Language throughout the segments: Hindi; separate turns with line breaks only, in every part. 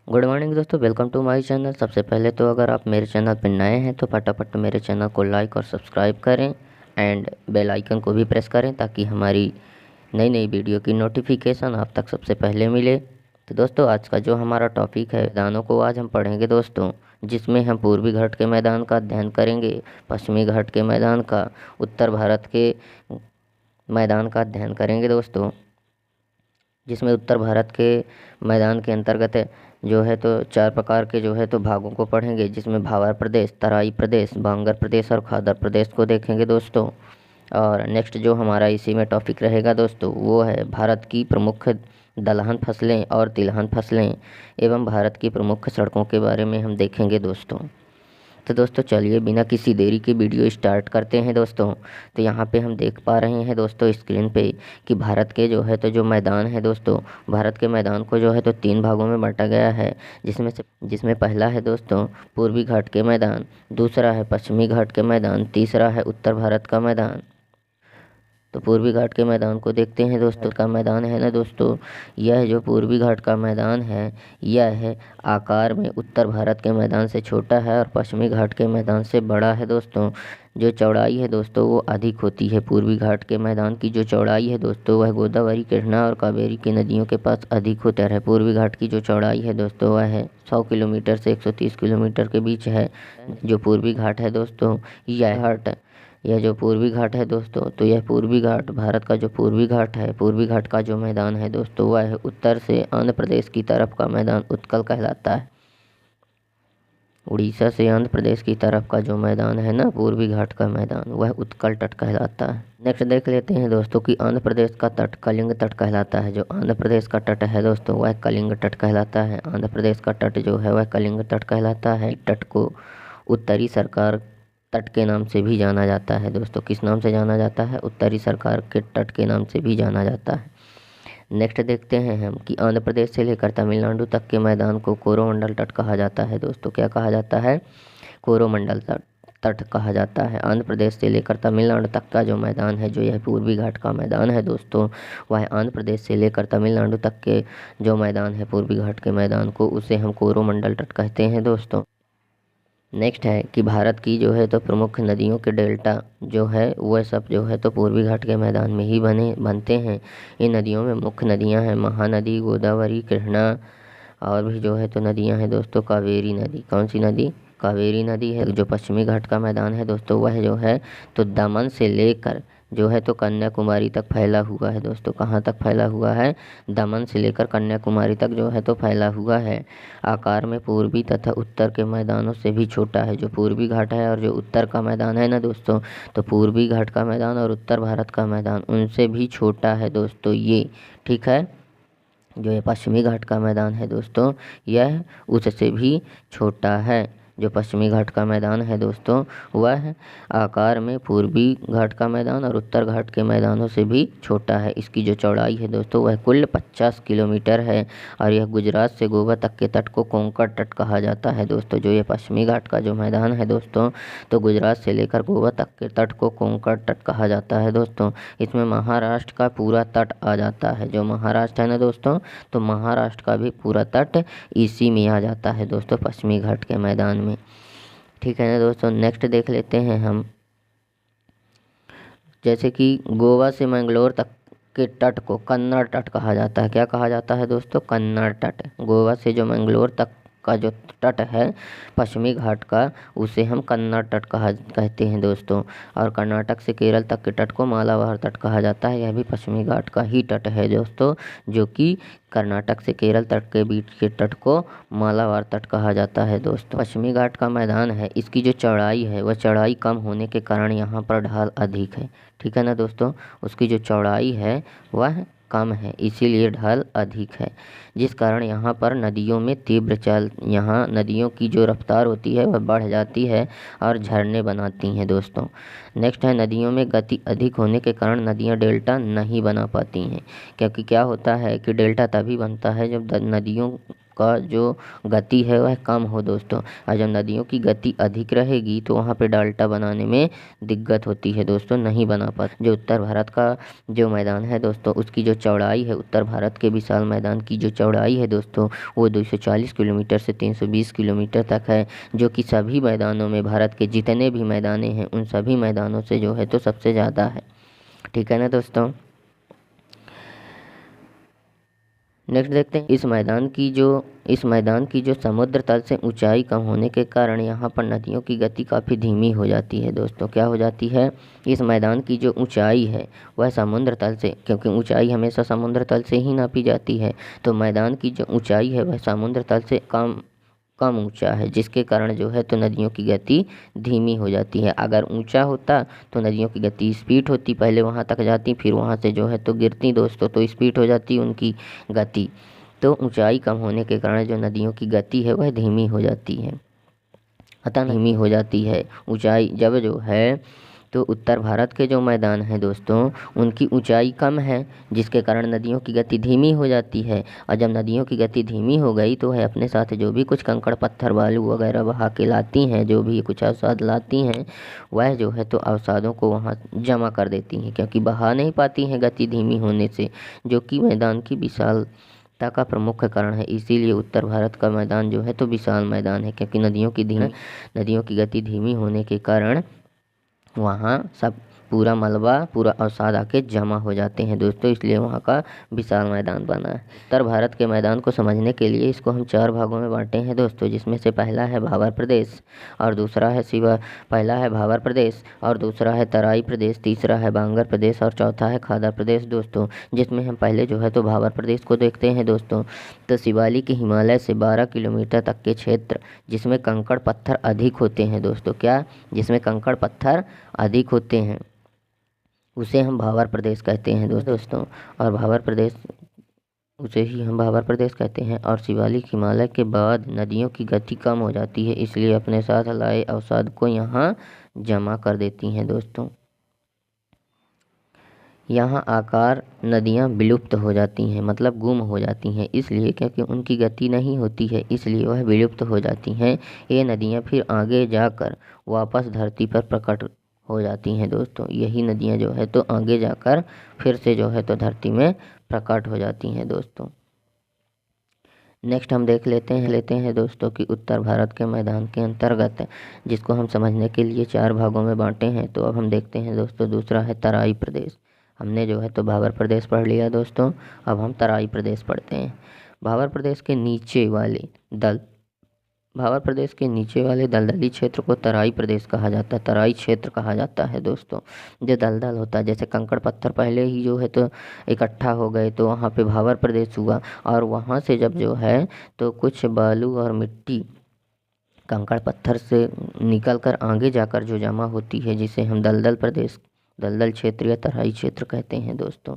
गुड मॉर्निंग दोस्तों, वेलकम टू माय चैनल। सबसे पहले तो अगर आप मेरे चैनल पर नए हैं तो फटाफट मेरे चैनल को लाइक और सब्सक्राइब करें एंड बेल आइकन को भी प्रेस करें ताकि हमारी नई नई वीडियो की नोटिफिकेशन आप तक सबसे पहले मिले। तो दोस्तों, आज का जो हमारा टॉपिक है मैदानों को आज हम पढ़ेंगे दोस्तों, जिसमें हम पूर्वी घाट के मैदान का अध्ययन करेंगे, पश्चिमी घाट के मैदान का, उत्तर भारत के मैदान का अध्ययन करेंगे दोस्तों, जिसमें उत्तर भारत के मैदान के अंतर्गत जो है तो चार प्रकार के जो है तो भागों को पढ़ेंगे, जिसमें भावर प्रदेश, तराई प्रदेश, बांगर प्रदेश और खादर प्रदेश को देखेंगे दोस्तों। और नेक्स्ट जो हमारा इसी में टॉपिक रहेगा दोस्तों, वो है भारत की प्रमुख दलहन फसलें और तिलहन फसलें एवं भारत की प्रमुख सड़कों के बारे में हम देखेंगे दोस्तों। तो दोस्तों चलिए बिना किसी देरी के वीडियो स्टार्ट करते हैं दोस्तों। तो यहाँ पे हम देख पा रहे हैं दोस्तों स्क्रीन पे कि भारत के जो है तो जो मैदान है दोस्तों, भारत के मैदान को जो है तो 3 भागों में बांटा गया है, जिसमें पहला है दोस्तों पूर्वी घाट के मैदान, दूसरा है पश्चिमी घाट के मैदान, तीसरा है उत्तर भारत का मैदान। तो पूर्वी घाट के मैदान को देखते हैं दोस्तों। का मैदान है ना दोस्तों, यह जो पूर्वी घाट का मैदान है यह है आकार में उत्तर भारत के मैदान से छोटा है और पश्चिमी घाट के मैदान से बड़ा है दोस्तों। जो चौड़ाई है दोस्तों वो अधिक होती है। पूर्वी घाट के मैदान की जो चौड़ाई है दोस्तों वह गोदावरी, कृष्णा और कावेरी की नदियों के पास अधिक होता है। पूर्वी घाट की जो चौड़ाई है दोस्तों वह है 100 किलोमीटर से 130 किलोमीटर के बीच है। जो पूर्वी घाट है दोस्तों, यह जो पूर्वी घाट है दोस्तों, तो यह पूर्वी घाट भारत का जो पूर्वी घाट है, पूर्वी घाट का जो मैदान है दोस्तों वह उत्तर से आंध्र प्रदेश की तरफ का मैदान उत्कल कहलाता है। उड़ीसा से आंध्र प्रदेश की तरफ का जो मैदान है ना पूर्वी घाट का मैदान, वह उत्कल तट कहलाता है। नेक्स्ट देख लेते हैं दोस्तों कि आंध्र प्रदेश का तट कलिंग तट कहलाता है। जो आंध्र प्रदेश का तट है दोस्तों वह कलिंग तट कहलाता है। आंध्र प्रदेश का तट जो है वह कलिंग तट कहलाता है। तट को उत्तरी सरकार तट के नाम से भी जाना जाता है दोस्तों। किस नाम से जाना जाता है? उत्तरी सरकार के तट के नाम से भी जाना जाता है। नेक्स्ट देखते हैं हम कि आंध्र प्रदेश से लेकर तमिलनाडु तक के मैदान को कोरोमंडल तट कहा जाता है दोस्तों। क्या कहा जाता है? कोरोमंडल तट कहा जाता है। आंध्र प्रदेश से लेकर तमिलनाडु तक का जो मैदान है, जो यह पूर्वी घाट का मैदान है दोस्तों, वह आंध्र प्रदेश से लेकर तमिलनाडु तक के जो मैदान है पूर्वी घाट के मैदान को, उसे हम कोरोमंडल तट कहते हैं दोस्तों। नेक्स्ट है कि भारत की जो है तो प्रमुख नदियों के डेल्टा जो है वह सब जो है तो पूर्वी घाट के मैदान में ही बनते हैं। इन नदियों में मुख्य नदियां हैं महानदी, गोदावरी, कृष्णा और भी जो है तो नदियां हैं दोस्तों कावेरी नदी। कौन सी नदी? कावेरी नदी है। जो पश्चिमी घाट का मैदान है दोस्तों वह जो है तो दमन से लेकर जो है तो कन्याकुमारी तक फैला हुआ है दोस्तों। कहाँ तक फैला हुआ है? दमन से लेकर कन्याकुमारी तक जो है तो फैला हुआ है। आकार में पूर्वी तथा उत्तर के मैदानों से भी छोटा है। जो पूर्वी घाट है और जो उत्तर का मैदान है ना दोस्तों, तो पूर्वी घाट का मैदान और उत्तर भारत का मैदान उनसे भी छोटा है दोस्तों ये, ठीक है। जो ये पश्चिमी घाट का मैदान है दोस्तों, यह उससे भी छोटा है। जो पश्चिमी घाट का मैदान है दोस्तों वह आकार में पूर्वी घाट का मैदान और उत्तर घाट के मैदानों से भी छोटा है। इसकी जो चौड़ाई है दोस्तों वह कुल 50 किलोमीटर है और यह गुजरात से गोवा तक के तट को कोंकण तट कहा जाता है दोस्तों। जो ये पश्चिमी घाट का जो मैदान है दोस्तों, तो गुजरात से लेकर गोवा तक के तट को कोंकण तट कहा जाता है दोस्तों। इसमें महाराष्ट्र का पूरा तट आ जाता है। जो महाराष्ट्र है ना दोस्तों, तो महाराष्ट्र का भी पूरा तट इसी में आ जाता है दोस्तों, पश्चिमी घाट के मैदान में, ठीक है ना दोस्तों। नेक्स्ट देख लेते हैं हम, जैसे कि गोवा से मैंगलोर तक के तट को कन्नड़ तट कहा जाता है। क्या कहा जाता है दोस्तों? कन्नड़ तट। गोवा से जो मैंगलोर तक का जो तट है पश्चिमी घाट का, उसे हम कन्नड़ तट कहते हैं दोस्तों। और कर्नाटक से केरल तक के तट को मालाबार तट कहा जाता है। यह भी पश्चिमी घाट का ही तट है दोस्तों, जो कि कर्नाटक से केरल तट के बीच के तट को मालाबार तट कहा जाता है दोस्तों। पश्चिमी घाट का मैदान है, इसकी जो चौड़ाई है वह चौड़ाई कम होने के कारण यहाँ पर ढाल अधिक है, ठीक है ना दोस्तों। उसकी जो चौड़ाई है वह कम है, इसीलिए ढाल अधिक है, जिस कारण यहाँ पर नदियों में तीव्र चाल, यहाँ नदियों की जो रफ्तार होती है वह बढ़ जाती है और झरने बनाती हैं दोस्तों। नेक्स्ट है नदियों में गति अधिक होने के कारण नदियाँ डेल्टा नहीं बना पाती हैं, क्योंकि क्या होता है कि डेल्टा तभी बनता है जब नदियों का जो गति है वह कम हो दोस्तों। और जब नदियों की गति अधिक रहेगी तो वहाँ पे डेल्टा बनाने में दिक्कत होती है दोस्तों, नहीं बना पाते। जो उत्तर भारत का जो मैदान है दोस्तों, उसकी जो चौड़ाई है, उत्तर भारत के विशाल मैदान की जो चौड़ाई है दोस्तों, वो 240 किलोमीटर से 320 किलोमीटर तक है, जो कि सभी मैदानों में, भारत के जितने भी मैदाने हैं उन सभी मैदानों से जो है तो सबसे ज़्यादा है। ठीक है ना दोस्तों। नेक्स्ट देखते हैं इस मैदान की जो समुद्र तल से ऊंचाई कम होने के कारण यहाँ पर नदियों की गति काफ़ी धीमी हो जाती है दोस्तों। क्या हो जाती है? इस मैदान की जो ऊंचाई है वह समुद्र तल से, क्योंकि ऊंचाई हमेशा समुद्र तल से ही नापी जाती है, तो मैदान की जो ऊंचाई है वह समुद्र तल से कम ऊंचा है, जिसके कारण जो है तो नदियों की गति धीमी हो जाती है। अगर ऊंचा होता तो नदियों की गति स्पीड होती, पहले वहां तक जाती फिर वहां से जो है तो गिरती दोस्तों, तो स्पीड हो जाती उनकी गति। तो ऊंचाई कम होने के कारण जो नदियों की गति है वह धीमी हो जाती है, अतः धीमी हो जाती है ऊंचाई जब जो है तो उत्तर भारत के जो मैदान हैं दोस्तों उनकी ऊंचाई कम है, जिसके कारण नदियों की गति धीमी हो जाती है। और जब नदियों की गति धीमी हो गई तो वह अपने साथ जो भी कुछ कंकड़ पत्थर बालू वगैरह बहा के लाती हैं, जो भी कुछ अवसाद लाती हैं, वह जो है तो अवसादों को वहाँ जमा कर देती हैं, क्योंकि बहा नहीं पाती हैं गति धीमी होने से, जो कि मैदान की विशालता का प्रमुख कारण है। इसीलिए उत्तर भारत का मैदान जो है तो विशाल मैदान है, क्योंकि नदियों की गति धीमी होने के कारण वहाँ सब पूरा मलबा, पूरा अवसाद आके जमा हो जाते हैं दोस्तों, इसलिए वहाँ का विशाल मैदान बना है। उत्तर भारत के मैदान को समझने के लिए इसको हम 4 भागों में बांटे हैं दोस्तों, जिसमें से पहला है भाबर प्रदेश और दूसरा है तराई प्रदेश, तीसरा है बांगर प्रदेश और चौथा है खादर प्रदेश दोस्तों। जिसमें हम पहले जो है तो भाबर प्रदेश को देखते हैं दोस्तों। तो शिवालिक के हिमालय से 12 किलोमीटर तक के क्षेत्र जिसमें कंकड़ पत्थर अधिक होते हैं दोस्तों, जिसमें कंकड़ पत्थर अधिक होते हैं उसे हम भाबर प्रदेश कहते हैं दोस्तों। और भाबर प्रदेश कहते हैं। और शिवालिक हिमालय के बाद नदियों की गति कम हो जाती है, इसलिए अपने साथ लाए अवसाद को यहाँ जमा कर देती हैं दोस्तों। यहाँ आकार नदियाँ विलुप्त हो जाती हैं, मतलब गुम हो जाती हैं, इसलिए क्योंकि उनकी गति नहीं होती है, इसलिए वह विलुप्त हो जाती हैं। ये नदियाँ फिर आगे जाकर वापस धरती पर प्रकट हो जाती हैं दोस्तों। यही नदियाँ जो है तो आगे जाकर फिर से जो है तो धरती में प्रकट हो जाती हैं दोस्तों। नेक्स्ट हम देख लेते हैं दोस्तों कि उत्तर भारत के मैदान के अंतर्गत, जिसको हम समझने के लिए 4 भागों में बांटे हैं। तो अब हम देखते हैं दोस्तों, दूसरा है तराई प्रदेश। हमने जो है तो भाबर प्रदेश पढ़ लिया दोस्तों, अब हम तराई प्रदेश पढ़ते हैं। भाबर प्रदेश के नीचे वाले दलदली क्षेत्र को तराई प्रदेश कहा जाता है, तराई क्षेत्र कहा जाता है दोस्तों। जो दलदल होता है, जैसे कंकड़ पत्थर पहले ही जो है तो इकट्ठा हो गए तो वहाँ पे भाबर प्रदेश हुआ, और वहाँ से जब जो है तो कुछ बालू और मिट्टी कंकड़ पत्थर से निकल कर आगे जाकर जो जमा होती है, जिसे हम दलदल क्षेत्र या तराई क्षेत्र कहते हैं दोस्तों।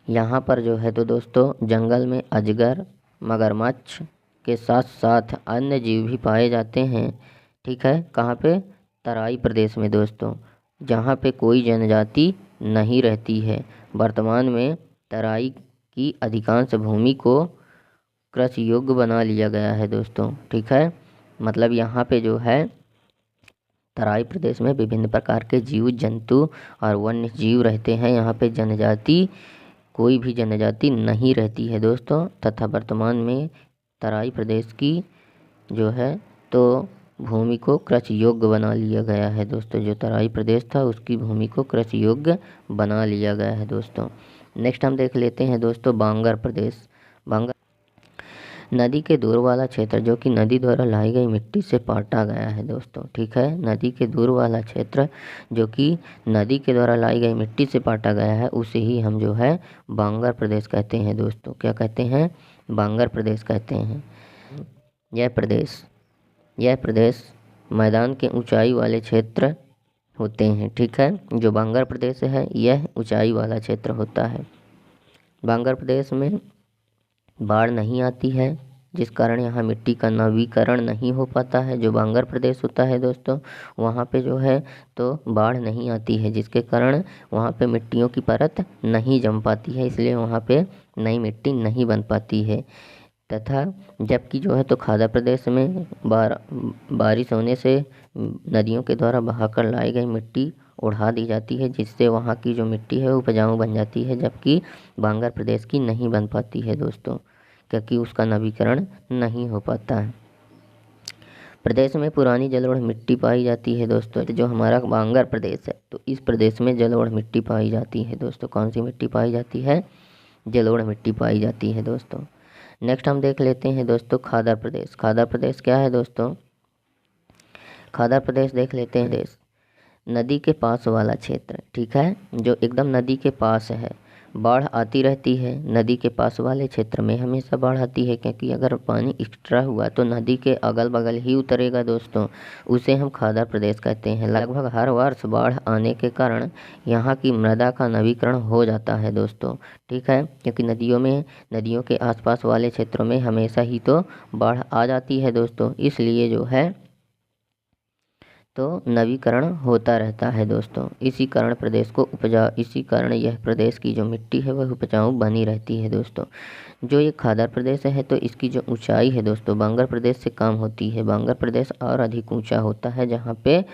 यहाँ पर जो है तो दोस्तों जंगल में अजगर, मगरमच्छ के साथ साथ अन्य जीव भी पाए जाते हैं। ठीक है, कहाँ पे? तराई प्रदेश में दोस्तों, जहाँ पे कोई जनजाति नहीं रहती है। वर्तमान में तराई की अधिकांश भूमि को कृषि योग्य बना लिया गया है दोस्तों। ठीक है, मतलब यहाँ पे जो है तराई प्रदेश में विभिन्न प्रकार के जीव जंतु और वन्य जीव रहते हैं। यहाँ पे कोई भी जनजाति नहीं रहती है दोस्तों, तथा वर्तमान में तराई प्रदेश की जो है तो भूमि को कृषि योग्य बना लिया गया है दोस्तों। जो तराई प्रदेश था उसकी भूमि को कृषि योग्य बना लिया गया है दोस्तों। नेक्स्ट हम देख लेते हैं दोस्तों बांगर प्रदेश। नदी के दूर वाला क्षेत्र जो कि नदी द्वारा लाई गई मिट्टी से पाटा गया है दोस्तों। ठीक है, नदी के दूर वाला क्षेत्र जो कि नदी के द्वारा लाई गई मिट्टी से पाटा गया है, उसे ही हम जो है बांगर प्रदेश कहते हैं दोस्तों। क्या कहते हैं? बांगर प्रदेश कहते हैं। यह प्रदेश मैदान के ऊंचाई वाले क्षेत्र होते हैं। ठीक है, जो बांगर प्रदेश है यह ऊंचाई वाला क्षेत्र होता है। बांगर प्रदेश में बाढ़ नहीं आती है, जिस कारण यहाँ मिट्टी का नवीकरण नहीं हो पाता है। जो बांगर प्रदेश होता है दोस्तों, वहाँ पे जो है तो बाढ़ नहीं आती है, जिसके कारण वहाँ पे मिट्टियों की परत नहीं जम पाती है, इसलिए वहाँ पे नई मिट्टी नहीं बन पाती है। तथा जबकि जो है तो खाड़ा प्रदेश में बारिश होने से नदियों के द्वारा बहाकर लाई गई मिट्टी उड़ा दी जाती है, जिससे वहाँ की जो मिट्टी है उपजाऊ बन जाती है, जबकि बांगर प्रदेश की नहीं बन पाती है दोस्तों, क्योंकि उसका नवीकरण नहीं हो पाता है। प्रदेश में पुरानी जलोढ़ मिट्टी पाई जाती है दोस्तों। जो हमारा बांगर प्रदेश है तो इस प्रदेश में जलोढ़ मिट्टी पाई जाती है दोस्तों। कौन सी मिट्टी पाई जाती है? जलोढ़ मिट्टी पाई जाती है दोस्तों। नेक्स्ट हम देख लेते हैं दोस्तों खादर प्रदेश। खादर प्रदेश क्या है दोस्तों? खादर प्रदेश देख लेते हैं। देश नदी के पास वाला क्षेत्र, ठीक है, जो एकदम नदी के पास है। बाढ़ आती रहती है नदी के पास वाले क्षेत्र में, हमेशा बाढ़ आती है, क्योंकि अगर पानी एक्स्ट्रा हुआ तो नदी के अगल बगल ही उतरेगा दोस्तों। उसे हम खादर प्रदेश कहते हैं। लगभग हर वर्ष बाढ़ आने के कारण यहाँ की मृदा का नवीकरण हो जाता है दोस्तों, ठीक है, क्योंकि नदियों के आसपास वाले क्षेत्रों में हमेशा ही तो बाढ़ आ जाती है दोस्तों, इसलिए जो है तो नवीकरण होता रहता है दोस्तों। इसी कारण यह प्रदेश की जो मिट्टी है वह उपजाऊ बनी रहती है दोस्तों। जो ये खादर प्रदेश है तो इसकी जो ऊंचाई है दोस्तों बांगर प्रदेश से कम होती है। बांगर प्रदेश और अधिक ऊंचा होता है, जहाँ पे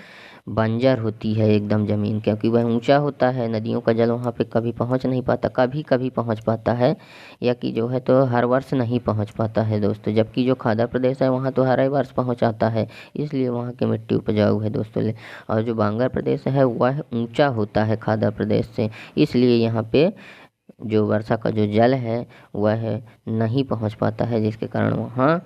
बंजर होती है एकदम ज़मीन, क्योंकि वह ऊंचा होता है। नदियों का जल वहाँ पे कभी पहुँच नहीं पाता, कभी कभी पहुँच पाता है, या कि जो है तो हर वर्ष नहीं पहुँच पाता है दोस्तों। जबकि जो खादर प्रदेश है वहाँ तो हर वर्ष पहुँच आता है, इसलिए वहाँ की मिट्टी उपजाऊ है दोस्तों। और जो बांगर प्रदेश है वह ऊंचा होता है खादर प्रदेश से, इसलिए यहाँ पे जो वर्षा का जो जल है वह नहीं पहुँच पाता है, जिसके कारण वहाँ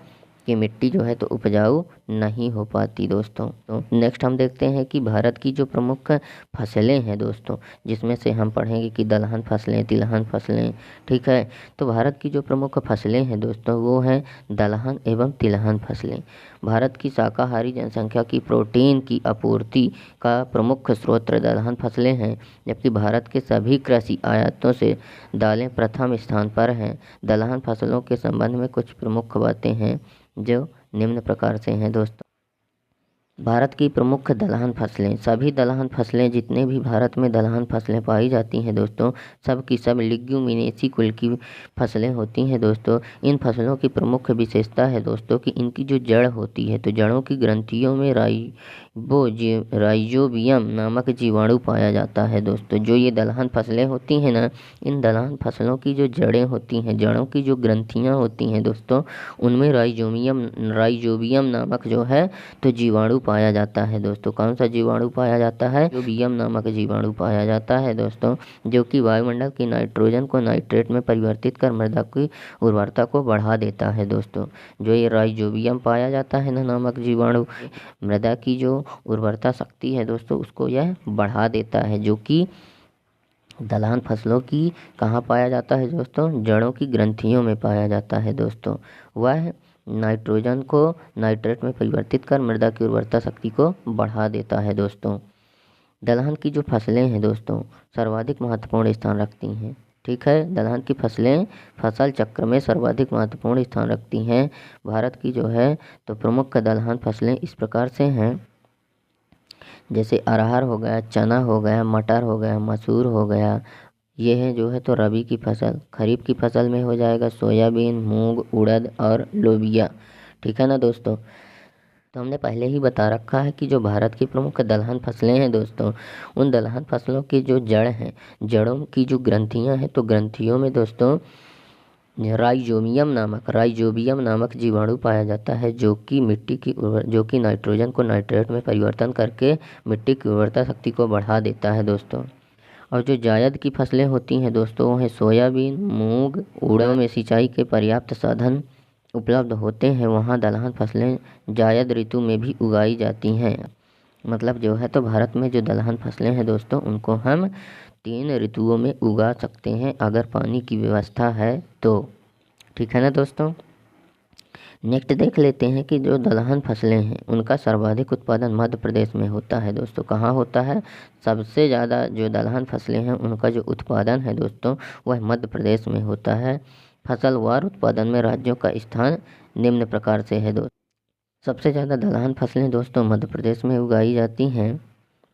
की मिट्टी जो है तो उपजाऊ नहीं हो पाती दोस्तों। तो नेक्स्ट हम देखते हैं कि भारत की जो प्रमुख फसलें हैं दोस्तों, जिसमें से हम पढ़ेंगे कि दलहन फसलें, तिलहन फसलें, ठीक है। तो भारत की जो प्रमुख फसलें हैं दोस्तों वो हैं दलहन एवं तिलहन फसलें। भारत की शाकाहारी जनसंख्या की प्रोटीन की आपूर्ति का प्रमुख स्रोत दलहन फसलें हैं, जबकि भारत के सभी कृषि आयातों से दालें प्रथम स्थान पर हैं। दलहन फसलों के संबंध में कुछ प्रमुख बातें हैं जो निम्न प्रकार से हैं दोस्तों। भारत की प्रमुख दलहन फसलें, सभी दलहन फसलें जितने भी भारत में दलहन फसलें पाई जाती हैं दोस्तों, सब की सब लिग्यूमिनेसी कुल की फसलें होती हैं दोस्तों। इन फसलों की प्रमुख विशेषता है दोस्तों कि इनकी जो जड़ होती है तो जड़ों की ग्रंथियों में राइजोबियम नामक जीवाणु पाया जाता है दोस्तों। जो ये दलहन फसलें होती हैं ना, इन दलहन फसलों की जो जड़ें होती हैं, जड़ों की जो ग्रंथियाँ होती हैं दोस्तों, उनमें राइजोबियम नामक जो है तो जीवाणु पाया जाता है दोस्तों। कौन सा जीवाणु पाया जाता है? राइजोबियम नामक जीवाणु पाया जाता है दोस्तों, जो कि वायुमंडल की नाइट्रोजन को नाइट्रेट में परिवर्तित कर मृदा की उर्वरता को बढ़ा देता है दोस्तों। जो ये राइजोबियम पाया जाता है ना नामक जीवाणु, मृदा की जो उर्वरता शक्ति है दोस्तों उसको यह बढ़ा देता है, जो कि दलहन फसलों की कहाँ पाया जाता है दोस्तों? जड़ों की ग्रंथियों में पाया जाता है दोस्तों। वह नाइट्रोजन को नाइट्रेट में परिवर्तित कर मृदा की उर्वरता शक्ति को बढ़ा देता है दोस्तों। दलहन की जो फसलें हैं दोस्तों सर्वाधिक महत्वपूर्ण स्थान रखती हैं, ठीक है। दलहन की फसलें फसल चक्र में सर्वाधिक महत्वपूर्ण स्थान रखती हैं। भारत की जो है तो प्रमुख दलहन फसलें इस प्रकार से हैं, जैसे अरहर हो गया, चना हो गया, मटर हो गया, मसूर हो गया। ये है जो है तो रबी की फसल। खरीफ की फसल में हो जाएगा सोयाबीन, मूंग, उड़द और लोबिया, ठीक है ना दोस्तों। तो हमने पहले ही बता रखा है कि जो भारत की प्रमुख दलहन फसलें हैं दोस्तों, उन दलहन फसलों की जो जड़ हैं, जड़ों की जो ग्रंथियां हैं, तो ग्रंथियों में दोस्तों राइजोबियम नामक जीवाणु पाया जाता है, जो कि नाइट्रोजन को नाइट्रेट में परिवर्तन करके मिट्टी की उर्वरता शक्ति को बढ़ा देता है दोस्तों। और जो जायद की फसलें होती हैं दोस्तों वो हैं सोयाबीन, मूंग, उड़द में सिंचाई के पर्याप्त साधन उपलब्ध होते हैं, वहाँ दलहन फसलें जायद ऋतु में भी उगाई जाती हैं। मतलब जो है तो भारत में जो दलहन फसलें हैं दोस्तों उनको हम 3 ऋतुओं में उगा सकते हैं अगर पानी की व्यवस्था है तो, ठीक है ना दोस्तों। नेक्स्ट देख लेते हैं कि जो दलहन फसलें हैं उनका सर्वाधिक उत्पादन मध्य प्रदेश में होता है दोस्तों। कहाँ होता है? सबसे ज़्यादा जो दलहन फसलें हैं उनका जो उत्पादन है दोस्तों वह मध्य प्रदेश में होता है। फसलवार उत्पादन में राज्यों का स्थान निम्न प्रकार से है दोस्तों। सबसे ज़्यादा दलहन फसलें दोस्तों मध्य प्रदेश में उगाई जाती हैं,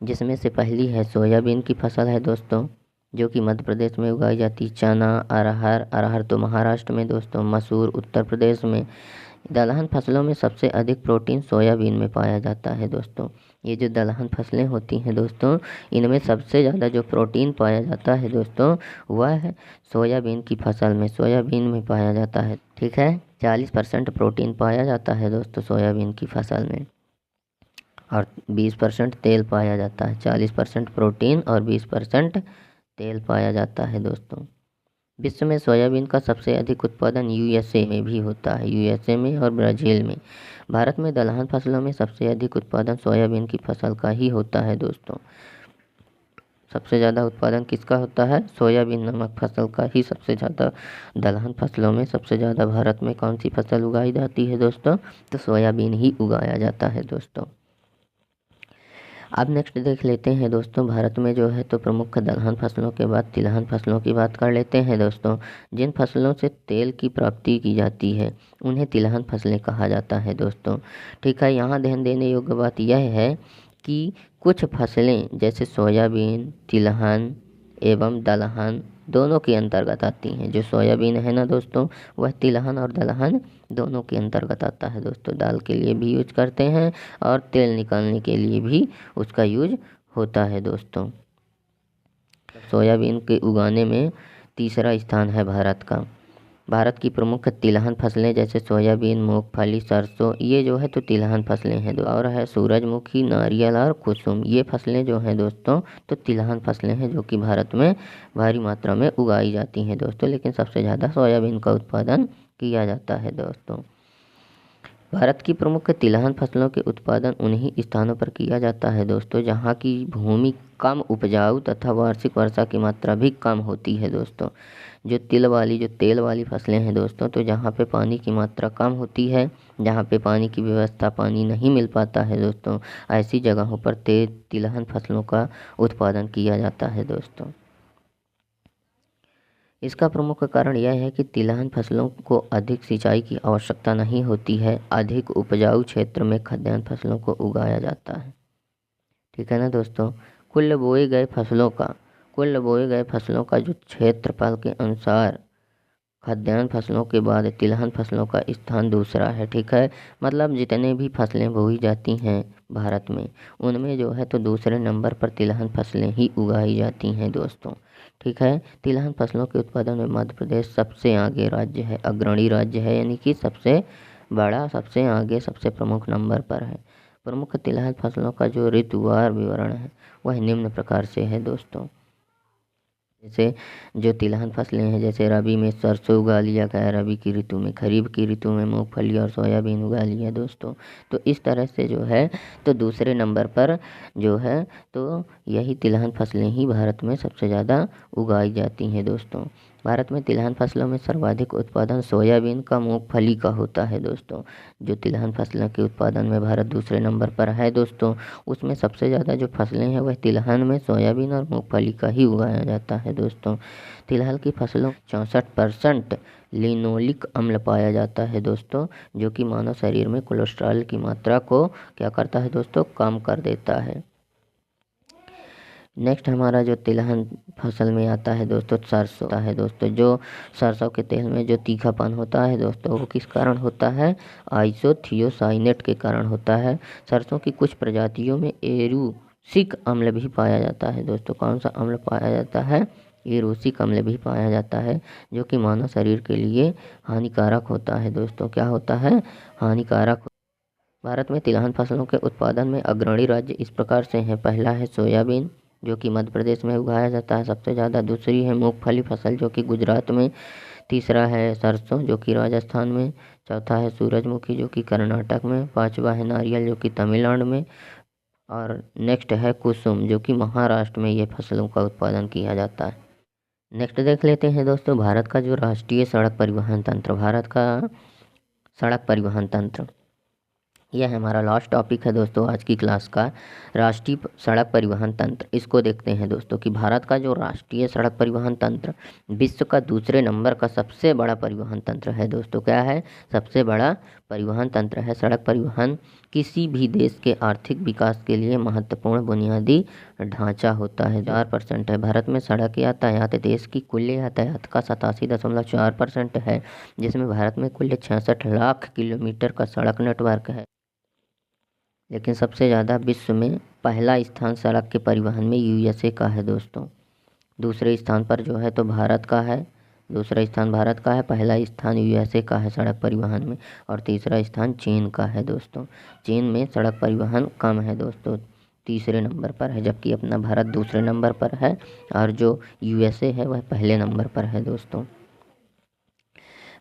जिसमें से पहली है सोयाबीन की फसल है दोस्तों, जो कि मध्य प्रदेश में उगाई जाती। चना, अरहर, अरहर तो महाराष्ट्र में दोस्तों, मसूर उत्तर प्रदेश में। दलहन फसलों में सबसे अधिक प्रोटीन सोयाबीन में पाया जाता है दोस्तों। ये जो दलहन फसलें होती हैं दोस्तों, इनमें सबसे ज़्यादा जो प्रोटीन पाया जाता है दोस्तों, वह है सोयाबीन की फसल में, सोयाबीन में पाया जाता है। ठीक है, 40% प्रोटीन पाया जाता है दोस्तों सोयाबीन की फसल में, और 20% तेल पाया जाता है। 40% प्रोटीन और 20% तेल पाया जाता है दोस्तों। विश्व में सोयाबीन का सबसे अधिक उत्पादन यूएसए में भी होता है, यूएसए में और ब्राज़ील में। भारत में दलहन फसलों में सबसे अधिक उत्पादन सोयाबीन की फसल का ही होता है दोस्तों। सबसे ज़्यादा उत्पादन किसका होता है? सोयाबीन नामक फसल का ही सबसे ज़्यादा। दलहन फसलों में सबसे ज़्यादा भारत में कौन सी फसल उगाई जाती है दोस्तों? तो सोयाबीन ही उगाया जाता है दोस्तों। अब नेक्स्ट देख लेते हैं दोस्तों, भारत में जो है तो प्रमुख दलहन फसलों के बाद तिलहन फसलों की बात कर लेते हैं दोस्तों। जिन फसलों से तेल की प्राप्ति की जाती है उन्हें तिलहन फसलें कहा जाता है दोस्तों। ठीक है, यहाँ ध्यान देने योग्य बात यह है कि कुछ फसलें जैसे सोयाबीन, तिलहन एवं दलहन दोनों के अंतर्गत आती हैं। जो सोयाबीन है ना दोस्तों, वह तिलहन और दलहन दोनों के अंतर्गत आता है दोस्तों। दाल के लिए भी यूज करते हैं और तेल निकालने के लिए भी उसका यूज होता है दोस्तों। सोयाबीन के उगाने में तीसरा स्थान है भारत का। भारत की प्रमुख तिलहन फसलें जैसे सोयाबीन, मूंगफली, सरसों, ये जो है तो तिलहन फसलें हैं। और है सूरजमुखी, नारियल और कुसुम, ये फसलें जो हैं दोस्तों तो तिलहन फसलें हैं, जो कि भारत में भारी मात्रा में उगाई जाती हैं दोस्तों। लेकिन सबसे ज़्यादा सोयाबीन का उत्पादन किया जाता है दोस्तों। भारत की प्रमुख तिलहन फसलों के उत्पादन उन्हीं स्थानों पर किया जाता है दोस्तों जहाँ की भूमि कम उपजाऊ तथा वार्षिक वर्षा की मात्रा भी कम होती है दोस्तों। जो तेल वाली फसलें हैं दोस्तों, तो जहाँ पे पानी की मात्रा कम होती है, जहाँ पे पानी की व्यवस्था, पानी नहीं मिल पाता है दोस्तों, ऐसी जगहों पर तिलहन फसलों का उत्पादन किया जाता है दोस्तों। इसका प्रमुख कारण यह है कि तिलहन फसलों को अधिक सिंचाई की आवश्यकता नहीं होती है। अधिक उपजाऊ क्षेत्र में खाद्यान्न फसलों को उगाया जाता है। ठीक है ना दोस्तों। कुल बोए गए फसलों का जो क्षेत्रफल के अनुसार खाद्यान्न फसलों के बाद तिलहन फसलों का स्थान दूसरा है। ठीक है, मतलब जितने भी फसलें बोई जाती हैं भारत में, उनमें जो है तो दूसरे नंबर पर तिलहन फसलें ही उगाई जाती हैं दोस्तों। ठीक है, तिलहन फसलों के उत्पादन में मध्य प्रदेश सबसे आगे राज्य है, अग्रणी राज्य है, यानी कि सबसे बड़ा, सबसे आगे, सबसे प्रमुख नंबर पर है। प्रमुख तिलहन फसलों का जो ऋतुवार विवरण है वह निम्न प्रकार से है दोस्तों। जैसे जो तिलहन फसलें हैं, जैसे रबी में सरसों उगा लिया गया रबी की ऋतु में, खरीफ की ऋतु में मूंगफली और सोयाबीन उगा लिया दोस्तों। तो इस तरह से जो है तो दूसरे नंबर पर जो है तो यही तिलहन फसलें ही भारत में सबसे ज़्यादा उगाई जाती हैं दोस्तों। भारत में तिलहन फसलों में सर्वाधिक उत्पादन सोयाबीन का, मूंगफली का होता है दोस्तों। जो तिलहन फसलों के उत्पादन में भारत दूसरे नंबर पर है दोस्तों, उसमें सबसे ज़्यादा जो फसलें हैं वह तिलहन में सोयाबीन और मूंगफली का ही उगाया जाता है दोस्तों। तिलहन की फसलों 64% लिनोलिक अम्ल पाया जाता है दोस्तों, जो कि मानव शरीर में कोलेस्ट्रॉल की मात्रा को क्या करता है दोस्तों? कम कर देता है। नेक्स्ट हमारा जो तिलहन फसल में आता है दोस्तों सरसों। जो सरसों के तेल में जो तीखापन होता है दोस्तों, वो किस कारण होता है? आइसोथियोसाइनेट के कारण होता है। सरसों की कुछ प्रजातियों में एरूसिक अम्ल भी पाया जाता है दोस्तों। कौन सा अम्ल पाया जाता है? एरूसिक अम्ल भी पाया जाता है, जो कि मानव शरीर के लिए हानिकारक होता है दोस्तों। क्या होता है? हानिकारक। भारत में तिलहन फसलों के उत्पादन में अग्रणी राज्य इस प्रकार से हैं। पहला है सोयाबीन, जो कि मध्य प्रदेश में उगाया जाता है सबसे ज़्यादा। दूसरी है मूंगफली फसल, जो कि गुजरात में। तीसरा है सरसों, जो कि राजस्थान में। चौथा है सूरजमुखी, जो कि कर्नाटक में। पांचवा है नारियल, जो कि तमिलनाडु में। और नेक्स्ट है कुसुम, जो कि महाराष्ट्र में ये फसलों का उत्पादन किया जाता है। नेक्स्ट देख लेते हैं दोस्तों, भारत का जो राष्ट्रीय सड़क परिवहन तंत्र, भारत का सड़क परिवहन तंत्र। यह हमारा लास्ट टॉपिक है दोस्तों आज की क्लास का, राष्ट्रीय सड़क परिवहन तंत्र। इसको देखते हैं दोस्तों कि भारत का जो राष्ट्रीय सड़क परिवहन तंत्र विश्व का दूसरे नंबर का सबसे बड़ा परिवहन तंत्र है दोस्तों। क्या है? सबसे बड़ा परिवहन तंत्र है। सड़क परिवहन किसी भी देश के आर्थिक विकास के लिए महत्वपूर्ण बुनियादी ढांचा होता है। 4% है। भारत में सड़क यातायात देश की कुल यातायात का 87.4% है, जिसमें भारत में कुल 66 लाख किलोमीटर का सड़क नेटवर्क है। लेकिन सबसे ज़्यादा विश्व में पहला स्थान सड़क के परिवहन में यूएसए का है दोस्तों। दूसरे स्थान पर जो है तो भारत का है। दूसरा स्थान भारत का है, पहला स्थान यूएसए का है सड़क परिवहन में, और तीसरा स्थान चीन का है दोस्तों। चीन में सड़क परिवहन कम है दोस्तों, तीसरे नंबर पर है, जबकि अपना भारत दूसरे नंबर पर है और जो यूएसए है वह पहले नंबर पर है दोस्तों।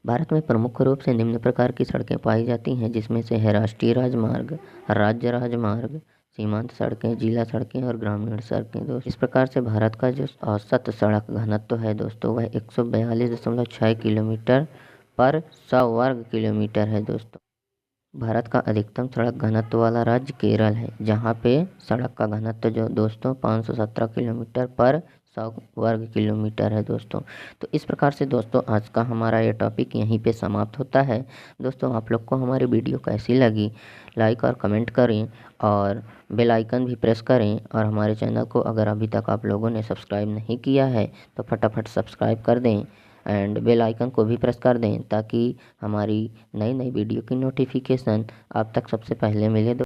भारत में प्रमुख रूप से निम्न प्रकार की सड़कें पाई जाती हैं, जिसमें से है राष्ट्रीय राजमार्ग, राज्य राजमार्ग, सीमांत सड़कें, जिला सड़कें और ग्रामीण सड़कें दोस्तों। इस प्रकार से भारत का जो औसत सड़क घनत्व है दोस्तों वह 142.6 किलोमीटर पर 100 वर्ग किलोमीटर है दोस्तों। भारत का अधिकतम सड़क घनत्व वाला राज्य केरल है, जहाँ पे सड़क का घनत्व जो दोस्तों 517 किलोमीटर पर 100 वर्ग किलोमीटर है दोस्तों। तो इस प्रकार से दोस्तों आज का हमारा ये टॉपिक यहीं पे समाप्त होता है। दोस्तों आप लोग को हमारी वीडियो कैसी लगी, लाइक और कमेंट करें और बेल आइकन भी प्रेस करें, और हमारे चैनल को अगर अभी तक आप लोगों ने सब्सक्राइब नहीं किया है तो फटाफट सब्सक्राइब कर दें एंड बेल आइकन को भी प्रेस कर दें, ताकि हमारी नई नई वीडियो की नोटिफिकेशन आप तक सबसे पहले मिले।